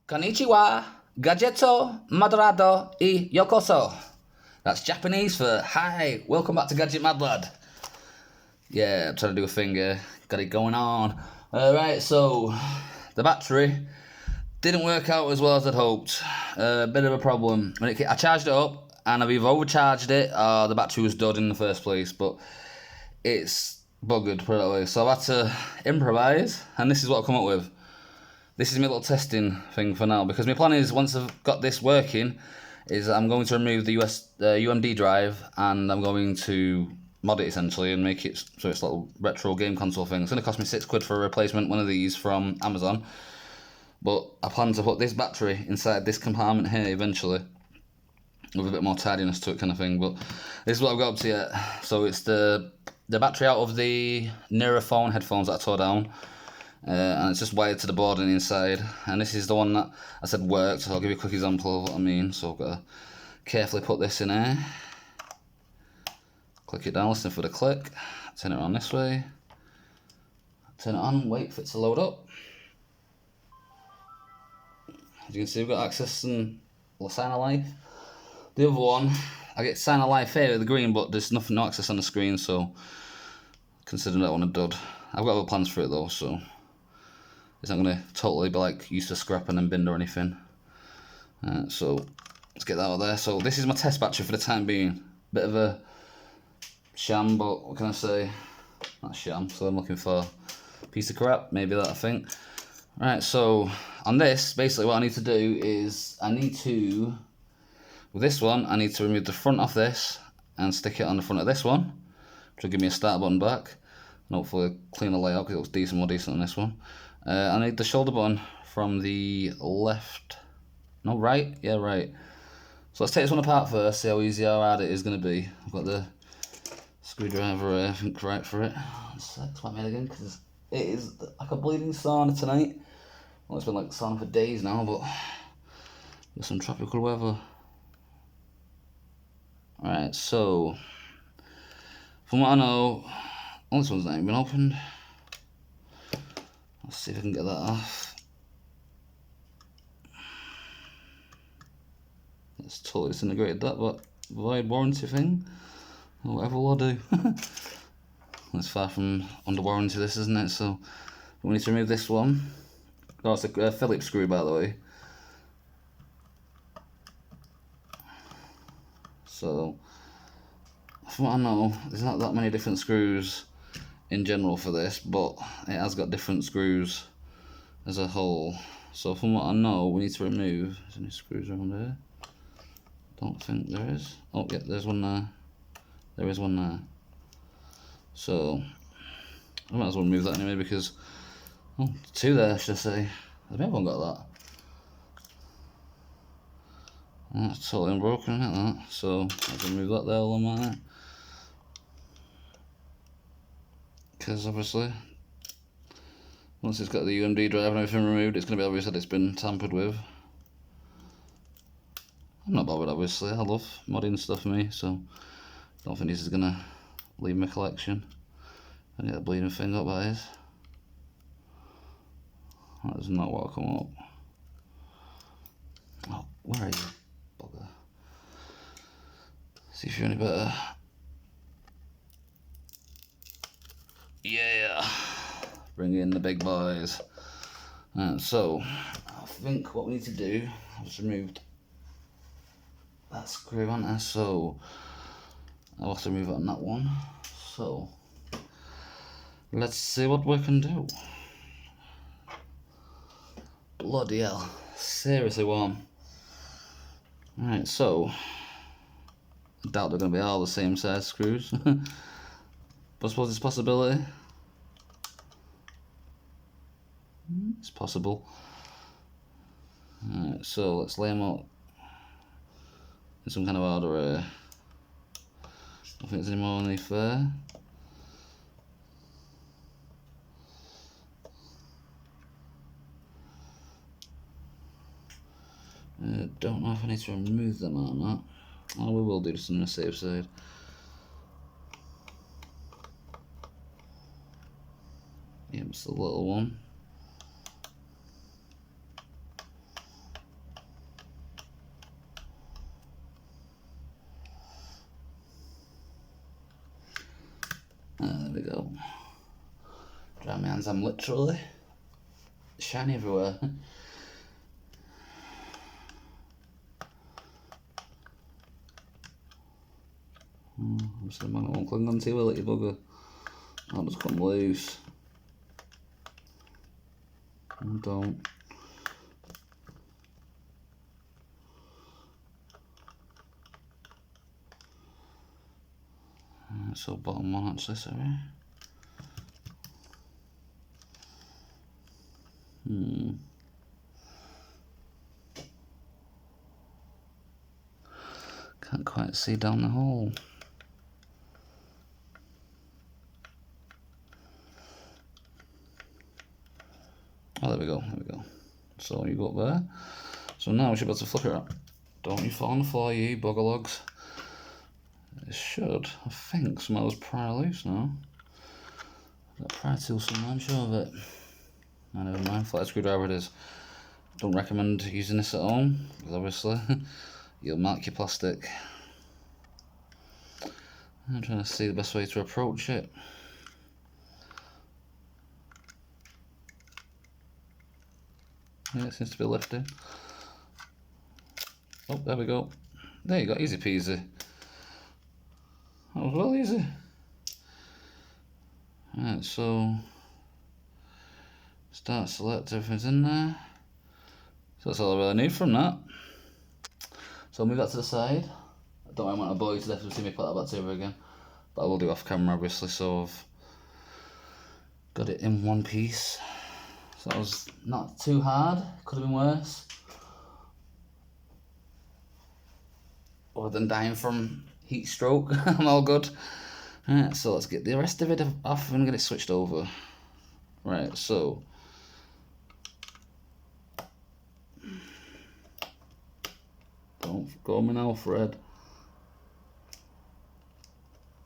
Konnichiwa, gadgeto, moderado y yokoso. That's Japanese for hi, welcome back to Gadget Mad Lad. Yeah, I'm trying to do a finger, got it going on. Right, so the battery didn't work out as well as I'd hoped. A bit of a problem. I charged it up and I've either overcharged it or the battery was dud in the first place, but it's buggered, put it that way. So I've had to improvise, and this is what I've come up with. This is my little testing thing for now, because my plan is, once I've got this working, is I'm going to remove the UMD drive and I'm going to mod it essentially and make it so it's a little retro game console thing. It's going to cost me £6 for a replacement one of these from Amazon, but I plan to put this battery inside this compartment here eventually with a bit more tidiness to it, kind of thing. But this is what I've got up to yet. So it's the battery out of the Nearer phone headphones that I tore down. And it's just wired to the board on the inside, and this is the one that I said worked, so I'll give you a quick example of what I mean. So I've got to carefully put this in here, click it down, listen for the click, turn it around this way, turn it on, wait for it to load up. As you can see, we've got access and sign of life. The other one, I get sign of life here with the green, but there's no access on the screen, so considering that one a dud. I've got other plans for it though, so it's not going to totally be like used to scrapping and binned or anything. So let's get that out there. So this is my test battery for the time being. Bit of a sham, but what can I say? Not sham, so I'm looking for a piece of crap, maybe that I think. Right, so on this, basically what I need to do is with this one, I need to remove the front off this and stick it on the front of this one, which will give me a start button back. And hopefully clean the layout because it looks decent, more decent on this one. I need the shoulder button from the left, no, right, yeah, right. So let's take this one apart first, see how easy or hard it is going to be. I've got the screwdriver here, I think, right for it. Let's spot me again, because it is like a bleeding sauna tonight. Well, it's been like sauna for days now, but there's some tropical weather. Alright, so from what I know, this one's not even been opened. Let's see if I can get that off. It's totally disintegrated that, but void warranty thing, or whatever will I do. It's far from under warranty this, isn't it? So we need to remove this one. Oh, it's a Phillips screw, by the way. So from what I know, there's not that many different screws in general for this, but it has got different screws as a whole. So from what I know, we need to remove, is there any screws around there? Don't think there is. Oh yeah, there's one there. There is one there. So I might as well remove that anyway, because, oh, two there, should I say. I haven't got that. That's totally unbroken, isn't it, that? So I'll remove that there while I'm at it. Because obviously, once it's got the UMD drive and everything removed, it's going to be obvious that it's been tampered with. I'm not bothered, obviously. I love modding stuff, me, so I don't think this is going to leave my collection. I need that bleeding thing up, that is. That is not what will come up. Oh, where are you, bugger? See if you're any better. Yeah, bring in the big boys. So I think what we need to do, I've just removed that screw, haven't I? So I'll have to remove it on that one. So let's see what we can do. Bloody hell, seriously warm. Right, so I doubt they're going to be all the same size screws. But I suppose it's a possibility. It's possible. Alright, so let's lay them out in some kind of order here. I don't think there's any more underneath there. Don't know if I need to remove them or not. Oh, we will do this on the safe side. Yeah, it's the little one. we go. Dry my hands, I'm literally shiny everywhere. Obviously the magnet won't cling on to you, will it, you bugger? I'll just come loose. And don't. So bottom one actually, sorry. Can't quite see down the hole. Oh, there we go, there we go. So you go up there. So now we should be able to flip it up. Don't you fall on the floor, you buggerlogs. It should, I think, some of those pry loose now. That pry tool somewhere, I'm sure of it. No, never mind, flathead screwdriver it is. Don't recommend using this at home, because obviously you'll mark your plastic. I'm trying to see the best way to approach it. Yeah, it seems to be lifting. Oh, there we go. There you go, easy peasy. That was well easy. Right, so start select everything's in there. So that's all I really need from that. So I'll move that to the side. I don't want to bore you to death to see me put that back together again. But I will do off camera obviously, so I've got it in one piece. So that was not too hard, could have been worse. Other than dying from heat stroke, I'm all good. Right, so let's get the rest of it off and get it switched over. Right, so don't go me now, Fred.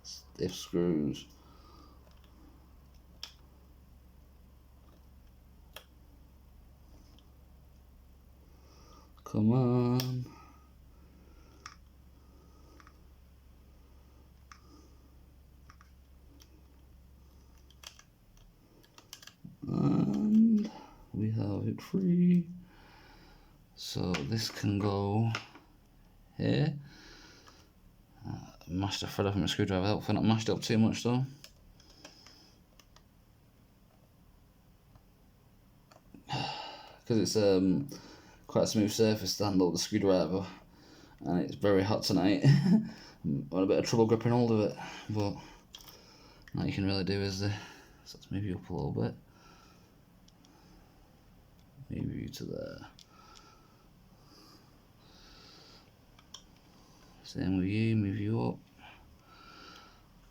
Stiff screws. Come on. And we have it free. So this can go here. Mashed the thread off with my screwdriver, hopefully not mashed up too much though. Because it's quite a smooth surface to handle the screwdriver, and it's very hot tonight. I'm having a bit of trouble gripping hold of it, but all you can really do is so let's move you up a little bit. Move you to there. Same with you, move you up.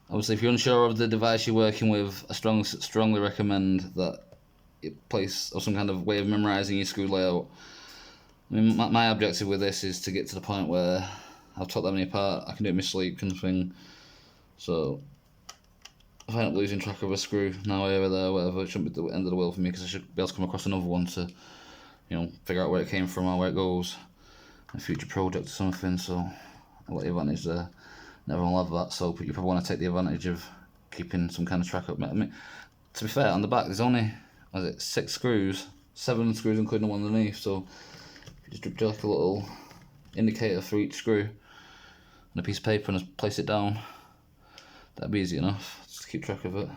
Obviously, if you're unsure of the device you're working with, I strongly recommend that you place or some kind of way of memorising your screw layout. I mean, my objective with this is to get to the point where I've took that many apart, I can do it in my sleep kind of thing. So if I end up losing track of a screw now over there, whatever, it shouldn't be the end of the world for me, because I should be able to come across another one to, you know, figure out where it came from or where it goes in a future project or something. So I'll let you advantage there. Never will have that, so you probably want to take the advantage of keeping some kind of track up. I mean, to be fair, on the back there's only, what is it, 6 screws, 7 screws including the one underneath, so if you just do like a little indicator for each screw on a piece of paper and just place it down, that'd be easy enough, just to keep track of it.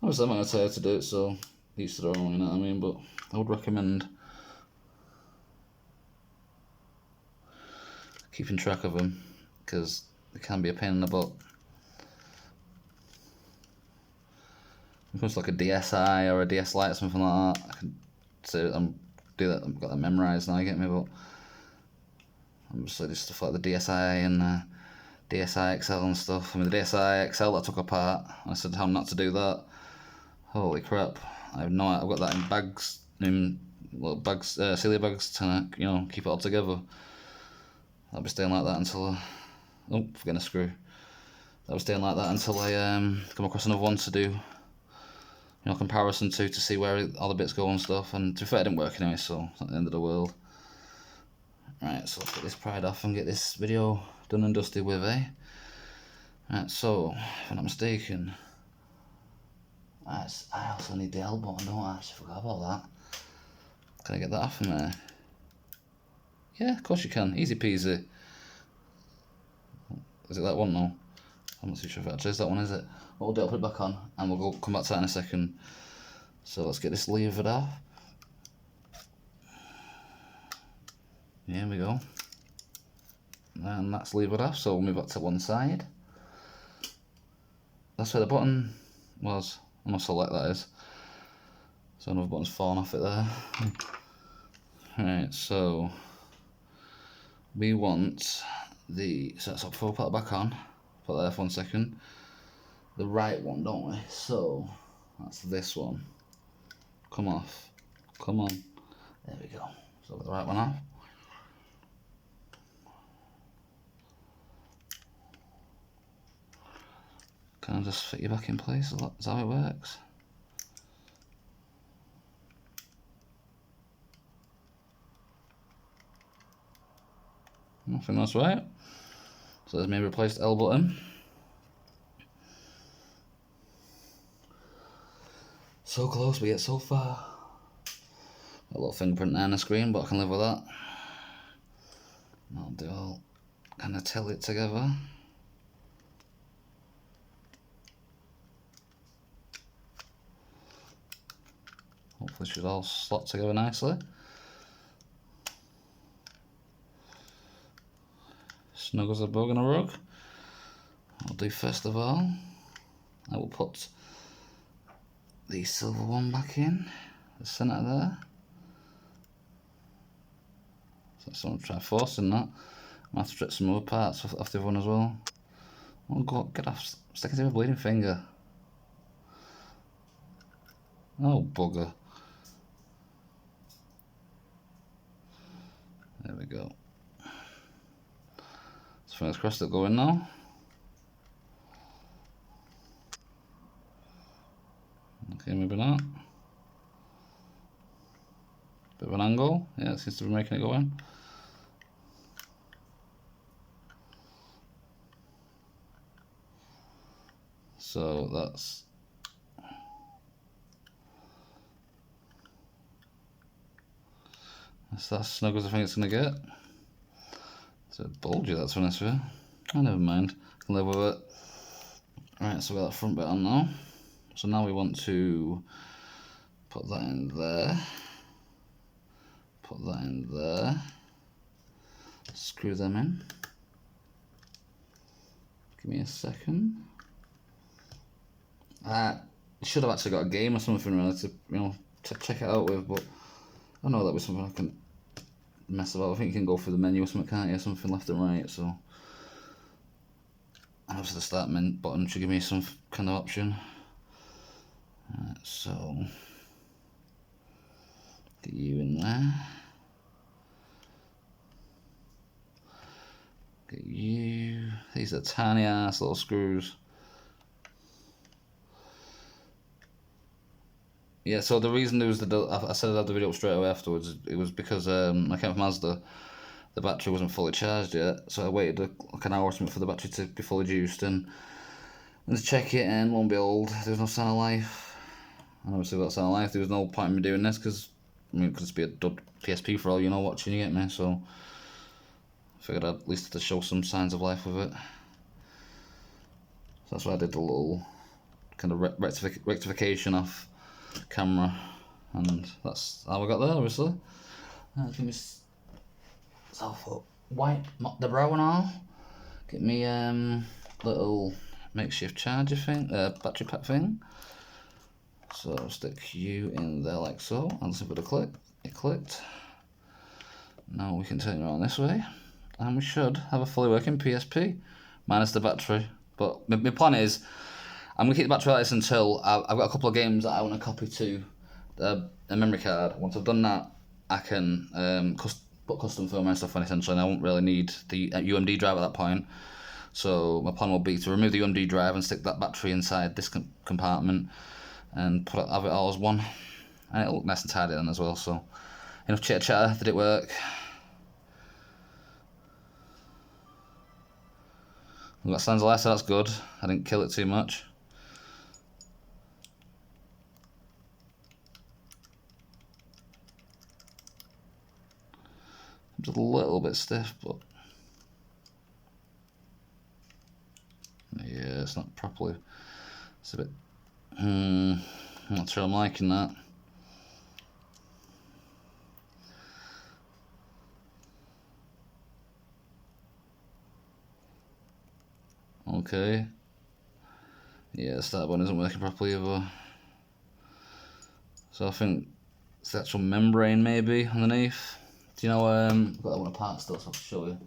Obviously I'm not going to tell you how to do it, so each to their own, you know what I mean, but I would recommend keeping track of them, because it can be a pain in the butt. When it comes to like a DSi or a DS Lite or something like that, I can say do that. I've got that memorised now, you get me? But obviously just stuff like the DSi and DSi XL and stuff. I mean, the DSi XL I took apart, I said how not to do that. Holy crap! I've got that in bags, in little bags, Celia bags to, you know, keep it all together. I'll be staying like that until forgetting a screw. I'll be staying like that until I come across another one to do, you know, comparison to see where all the bits go and stuff. And to be fair, it didn't work anyway, so it's not the end of the world. Right, so let's get this pried off and get this video done and dusted with, eh? Right, so if I'm not mistaken, I also need the L button, don't I? I actually forgot about that. Can I get that off from there? Yeah, of course you can. Easy peasy. Is it that one? No. I'm not too sure if it actually is that one, is it? What we'll do, I'll put it back on and we'll come back to that in a second. So let's get this levered off. Here we go. And that's levered off, so we'll move back to one side. That's where the button was. I must select that is. So another button's fallen off it there. Right, so we want the, so before we put it back on, put that there for 1 second, the right one, don't we? So that's this one. Come off. Come on. There we go. So get the right one off. Can I just fit you back in place? Is that how it works? I think that's right. So there's me replaced L button. So close, we get so far. A little fingerprint there on the screen, but I can live with that. I'll do all kind of tilt it together. Hopefully it should all slot together nicely. Snug as a bug in a rug. I'll do first of all, I will put the silver one back in the centre there. So someone try forcing that. I have to strip some other parts off the other one as well. Oh God, get off, stick it to a bleeding finger. Oh bugger. There we go. So fingers crossed it'll go in now. Okay, maybe not. Bit of an angle. Yeah, it seems to be making it go in. So that's as snug as I think it's going to get. It's a bulgy, that's when it's for. Oh, never mind. I can live with it. Right, so we got that front bit on now. So now we want to put that in there. Put that in there. Screw them in. Give me a second. I should have actually got a game or something really to check it out with, but I know that was something I can mess about. I think you can go through the menu or something, can't you? Something left and right, so. And obviously the start button should give me some kind of option. Right, so get you in there. Get you. These are tiny ass little screws. Yeah, so the reason there was I said I'd have the video up straight away afterwards, it was because I came from Mazda, the battery wasn't fully charged yet, so I waited like an hour or something for the battery to be fully juiced, and to check it, and lo and behold, there was no sign of life. And obviously without sign of life, there was no point in me doing this, because, I mean, it could just be a dud PSP for all you know watching, you get me, so I figured I'd at least have to show some signs of life with it. So that's why I did the little kind of rectification off camera, and that's how I got there, obviously. Give me myself up, wipe the brow and all. Get me little makeshift charger thing, battery pack thing. So stick you in there like so, and let's give it a click. It clicked. Now we can turn it around this way, and we should have a fully working PSP, minus the battery. But my plan is, I'm going to keep the battery like this until I've got a couple of games that I want to copy to a memory card. Once I've done that, I can put custom firmware and stuff on essentially, and I won't really need the UMD drive at that point. So my plan will be to remove the UMD drive and stick that battery inside this compartment and have it all as one. And it'll look nice and tidy then as well, so enough chitter chatter. Did it work? We've got signs of life, so that's good. I didn't kill it too much. Just a little bit stiff, but yeah, it's not properly. It's a bit. I'm not sure I'm liking that. Okay. Yeah, the start button isn't working properly either. So I think it's the actual membrane maybe underneath. Do you know, I've got that one apart still, so I'll show you.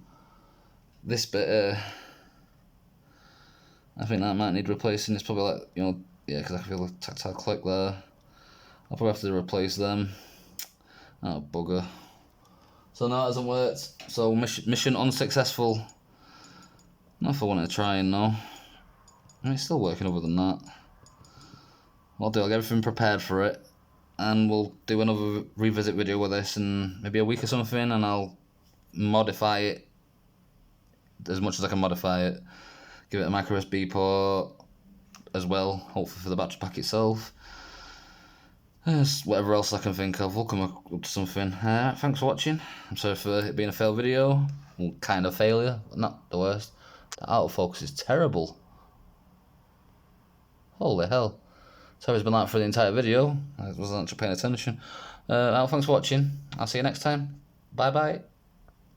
This bit, I think that might need replacing. It's probably like, you know, yeah, because I feel a tactile click there. I'll probably have to replace them. Oh, bugger. So no, it hasn't worked. So mission unsuccessful. Not if I want to try and no. I mean, it's still working other than that. What I'll do, I'll get everything prepared for it. And we'll do another revisit video with this in maybe a week or something. And I'll modify it as much as I can modify it. Give it a micro USB port as well, hopefully for the battery pack itself. Whatever else I can think of, we'll come up to something. Thanks for watching. I'm sorry for it being a failed video. Well, kind of failure, but not the worst. The autofocus is terrible. Holy hell. Sorry it's been like for the entire video. I wasn't actually paying attention. Thanks for watching. I'll see you next time. Bye bye.